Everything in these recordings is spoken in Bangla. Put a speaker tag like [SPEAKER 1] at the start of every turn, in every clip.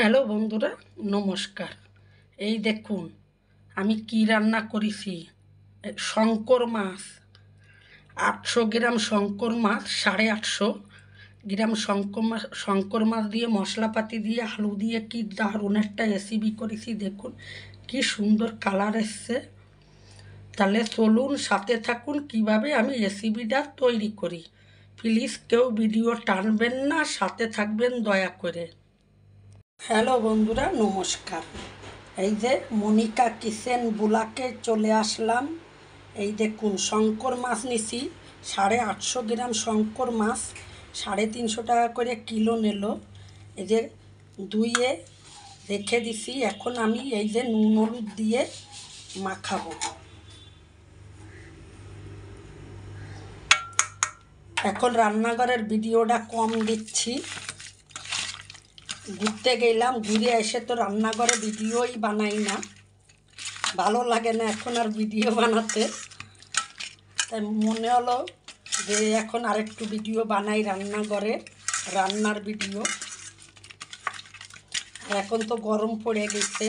[SPEAKER 1] হ্যালো বন্ধুরা, নমস্কার। এই দেখুন আমি কি রান্না করেছি। শঙ্কর মাছ, 800 গ্রাম শঙ্কর মাছ, 850 গ্রাম শঙ্কর মাছ দিয়ে মশলাপাতি দিয়ে আলু দিয়ে কি দারুণ একটা রেসিপি করেছি। দেখুন কি সুন্দর কালার এসছে। তাহলে চলুন সাথে থাকুন কিভাবে আমি রেসিপিটা তৈরি করি। প্লিজ কেউ ভিডিও টানবেন না, সাথে থাকবেন দয়া করে। হ্যালো বন্ধুরা, নমস্কার। এই যে মনিকা কিচেন ব্লগে চলে আসলাম। এই দেখুন শঙ্কর মাছ নিছি, 850 গ্রাম শঙ্কর মাছ, 350 টাকা করে কিলো নিল। এই যে ধুয়ে রেখে দিছি। এখন আমি এই যে নুন হলুদ দিয়ে মাখাবো। এখন রান্নাঘরের ভিডিওটা কম দিচ্ছি, ঘুরতে গেলাম, ঘুরে এসে তো রান্নাঘরে ভিডিওই বানাই না, ভালো লাগে না এখন আর ভিডিও বানাতে। তাই মনে হলো যে এখন আরেকটু ভিডিও বানাই রান্নাঘরে, রান্নার ভিডিও। আর এখন তো গরম পড়ে গেছে।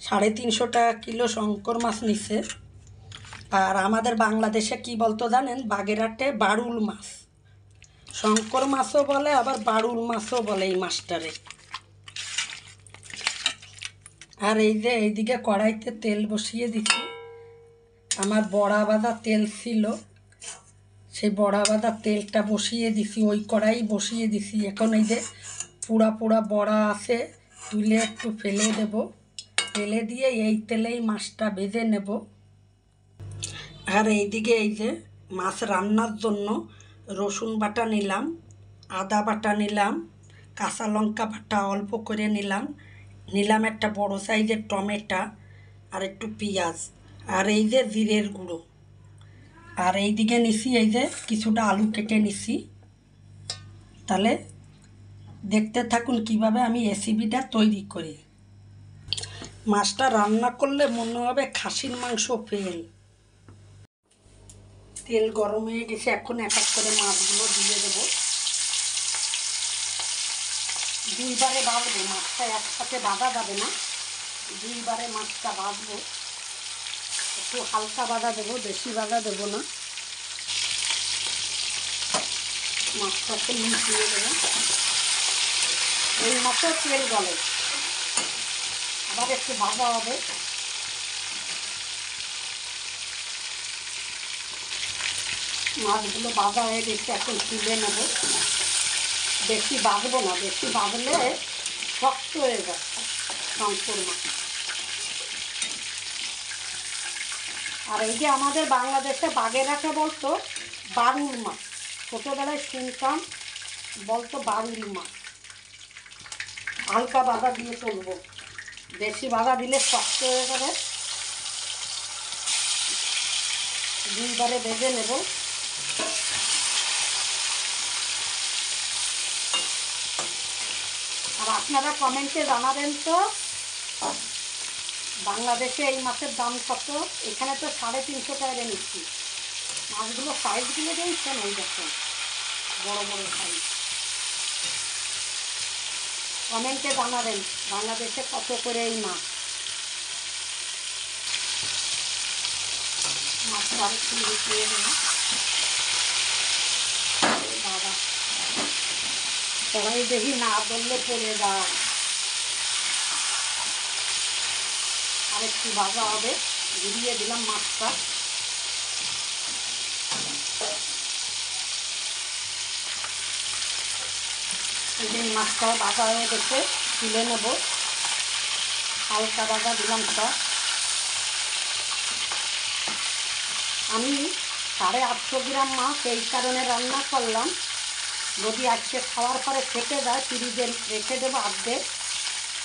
[SPEAKER 1] 350 টাকা কিলো শঙ্কর মাছ নিছে। আর আমাদের বাংলাদেশে কি বলতো জানেন? বাগেরহাটে বারুল মাছ, শঙ্কর মাছও বলে, আবার বারুল মাছও বলে এই মাছটারে। আর এই যে এইদিকে কড়াইতে তেল বসিয়ে দিচ্ছি। আমার বড়া বাঁধা তেল ছিল, সেই বড়া বাঁধা তেলটা বসিয়ে দিছি, ওই কড়াই বসিয়ে দিছি। এখন এই যে পোড়া পোড়া বড়া আছে, তুলে একটু ফেলে দেব, ফেলে দিয়ে এই তেলেই মাছটা ভেজে নেব। আর এইদিকে এই যে মাছ রান্নার জন্য রসুন বাটা নিলাম, আদা বাটা নিলাম, কাঁচা লঙ্কা বাটা অল্প করে নিলাম একটা বড় সাইজের টমেটো, আর একটু পেঁয়াজ, আর এই যে জিরের গুঁড়ো। আর এইদিকে নিছি এই যে কিছুটা আলু কেটে নিছি। তাহলে দেখতে থাকুন কিভাবে আমি রেসিপিটা তৈরি করি। মাছটা রান্না করলে মনে হবে খাসির মাংস ফেল। তেল গরম হয়ে গেছে, এখন এক এক করে মাছগুলো দিয়ে দেবো। দুইবারে ভাজবো মাছটা, একসাথে ভাজা যাবে না, দুইবারে মাছটা ভাজবো। একটু হালকা ভাজা দেবো, বেশি ভাজা দেবো না। মাছটাকে মিশিয়ে দেবো। এই মাছের তেল গলে, আবার একটু ভাজা হবে। মাছগুলো ভাজা হয়ে গেছে, এখন তুলে নেব। বেশি ভাজবো না, বেশি ভাজলে শক্ত হয়ে যায় শঙ্কর মাছ। আর এই যে আমাদের বাংলাদেশে বাগেরহাটে বলতো বারুল মাছ, ছোটোবেলায় শুনতাম বলতো বারুল মাছ। হালকা বাঁধা দিয়ে চলবো, বেশি বাঁধা দিলে শক্ত হয়ে যাবে। দুইবারে ভেজে নেব। আর আপনারা কমেন্টে জানাবেন তো বাংলাদেশে এই মাছের দাম কত। এখানে তো 350 টাকা নিচ্ছি। মাছগুলো সাইজগুলো দেখছেন, ওই দেখুন বড় বড় সাইজ। কমেন্টে জানাবেন বাংলাদেশে কত করে এই মাছ। মাছটা আরেকটু দিয়ে দেবো। বাবা, সবাই দেখি না বললে পড়ে যায়। আরেকটু ভাজা হবে, ঘুরিয়ে দিলাম মাছটা। এই যে মাছটা ভাজা হয়ে গেছে, তুলে নেব। হালকা ভাজা দিলাম সব। আমি 850 গ্রাম মাছ এই কারণে রান্না করলাম, যদি আজকে খাওয়ার পরে থেকে যায় ফ্রিজে রেখে দেবো অর্ধেক।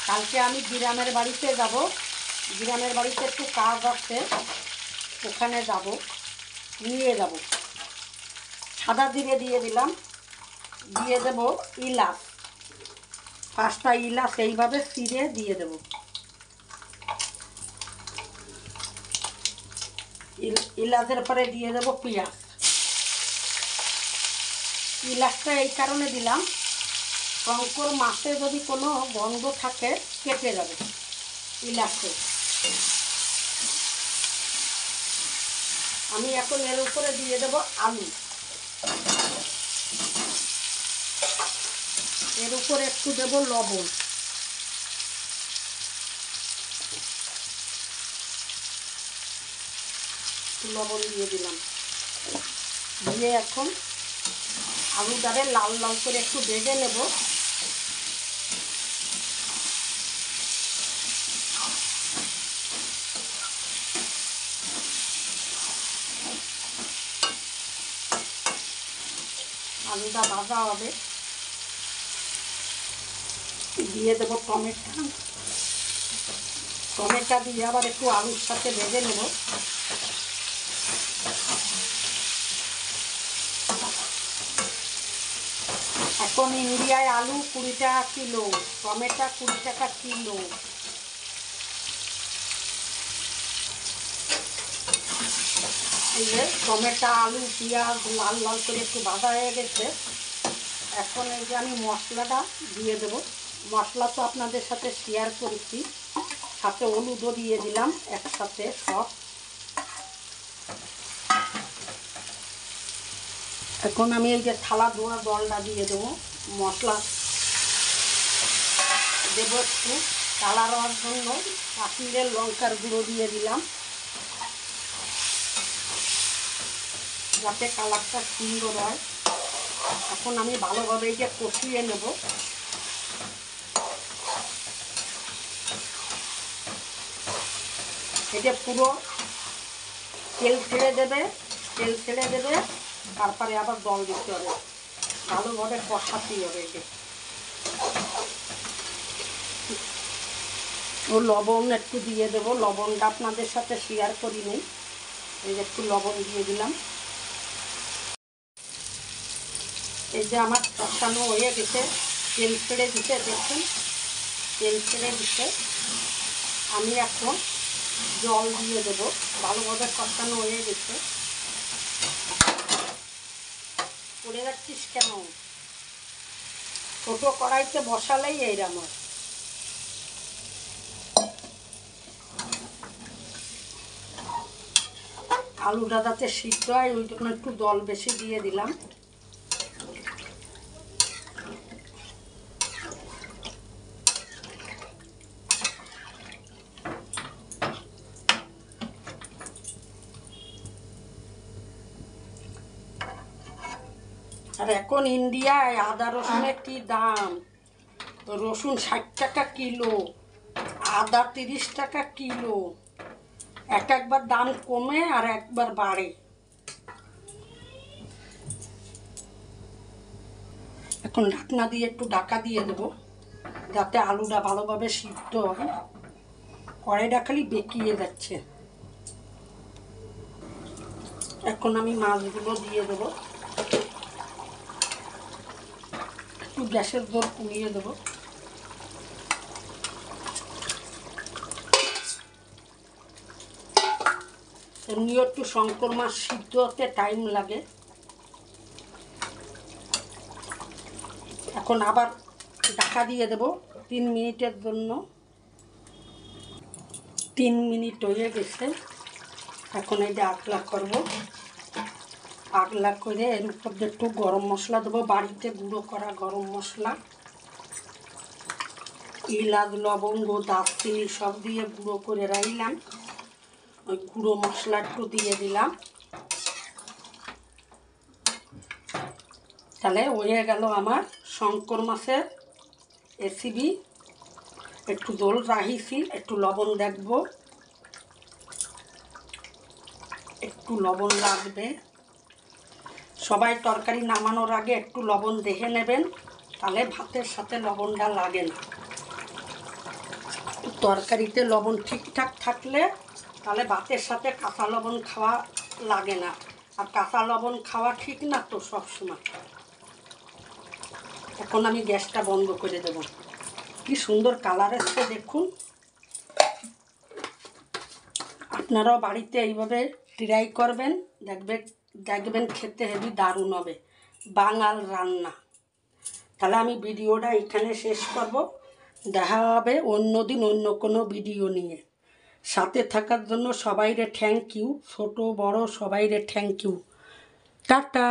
[SPEAKER 1] কালকে আমি গ্রামের বাড়িতে যাব, গ্রামের বাড়িতে একটু কাজ আছে, ওখানে যাব, নিয়ে যাব। সাদা জিরে দিয়ে দিলাম, দিয়ে দেব ইলাচ, 5টা ইলাচ এইভাবে চিড়ে দিয়ে দেব। ইলাচের পরে দিয়ে দেব পেঁয়াজ। ইলাচটা এই কারণে দিলাম, শঙ্কর মাছে যদি কোনো গন্ধ থাকে কেটে যাবে ইলাচে। আমি এখন এর উপরে দিয়ে দেব আলু, এর উপরে একটু দেব লবণ, লবণ দিয়ে দিলাম, দিয়ে এখন আলুটারে লাল লাল করে একটু ভেজে নেব। আলুটা ভাজা হবে, দিয়ে দেবো টমেটো, টমেটো দিয়ে আবার একটু আলুর সাথে ভেজে নেব। এখন ইন্ডিয়ায় আলু 20 টাকা কিলো, টমেটো 20 টাকা কিলো। এই যে টমেটো, আলু, পেঁয়াজ লাল লাল করে একটু ভাজা হয়ে গেছে। এখন এই যে আমি মশলাটা দিয়ে দেব। মশলা তো আপনাদের সাথে শেয়ার করেছি, সাথে হলুদও দিয়ে দিলাম একসাথে সব। এখন আমি এই যে থালা ধোয়া জলটা দিয়ে দেবো। মশলা দেবো একটু কালার হওয়ার জন্য কাশ্মীরের লঙ্কার গুঁড়ো দিয়ে দিলাম, যাতে কালারটা সুন্দর হয়। এখন আমি ভালোভাবে এই যে কষিয়ে নেব। এই যে পুরো তেল ছেড়ে দেবে, তেল ছেড়ে দেবে, তারপরে আবার জল দিতে হবে, ভালোভাবে কষাতেই হবে। এই যে ও লবণ একটু দিয়ে দেবো, লবণটা আপনাদের সাথে শেয়ার করি নেই। এই যে একটু লবণ দিয়ে দিলাম। এই যে আমার কষানো হয়ে গেছে, তেল ছেড়ে দিতে দেখুন, তেল ছেড়ে দিতে। আমি এখন জল দিয়ে দেবো, ভালোভাবে কষানো হয়ে গেছে। পড়ে যাচ্ছিস কেন? ছোটো কড়াইতে বসালেই এইরকম হয়। আলুটা যাতে সিদ্ধ হয় ওই জন্য একটু জল বেশি দিয়ে দিলাম। আর এখন ইন্ডিয়ায় আদা রসুনের কি দাম! রসুন 60 টাকা কিলো, আদা 30 টাকা কিলো। একবার দাম কমে আর একবার বাড়ে। এখন ঢাকনা দিয়ে একটু ঢাকা দিয়ে দেবো, যাতে আলুটা ভালোভাবে সিদ্ধ হয়। কড়াইটা খালি বেঁকিয়ে যাচ্ছে। এখন আমি মাছগুলো দিয়ে দেবো, একটু গ্যাসের জোর কমিয়ে দেবো। এমনিও একটু শঙ্কর মাছ সিদ্ধ হতে টাইম লাগে। এখন আবার ঢাকা দিয়ে দেবো 3 মিনিটের জন্য। 3 মিনিট হয়ে গেছে। এখন এই যে আগলা করবো, আগলা করে এর উপর দিয়ে একটু গরম মশলা দেবো, বাড়িতে গুঁড়ো করা গরম মশলা, এলাচ, লবঙ্গ, দারচিনি সব দিয়ে গুঁড়ো করে রাখলাম। ওই গুঁড়ো মশলা একটু দিয়ে দিলাম। তাহলে হয়ে গেল আমার শঙ্কর মাছের রেসিপি। একটু দোল রাখিছি, একটু লবণ দেখবো, একটু লবণ লাগবে। সবাই তরকারি নামানোর আগে একটু লবণ দেখে নেবেন, তাহলে ভাতের সাথে লবণটা লাগে না। তরকারিতে লবণ ঠিকঠাক থাকলে তাহলে ভাতের সাথে কাঁচা লবণ খাওয়া লাগে না। আর কাঁচা লবণ খাওয়া ঠিক না তো সবসময়। এখন আমি গ্যাসটা বন্ধ করে দেব। কি সুন্দর কালার এসছে দেখুন। আপনারাও বাড়িতে এইভাবে ট্রাই করবেন, দেখবেন খেতে হেবি দারুণ হবে। বাঙাল রান্না। তাহলে আমি ভিডিওটা এখানে শেষ করব। দেখা হবে অন্য দিন অন্য কোনো ভিডিও নিয়ে। সাথে থাকার জন্য সবাইরে থ্যাংক ইউ, ছোট বড় সবাইরে থ্যাংক ইউ। টাটা।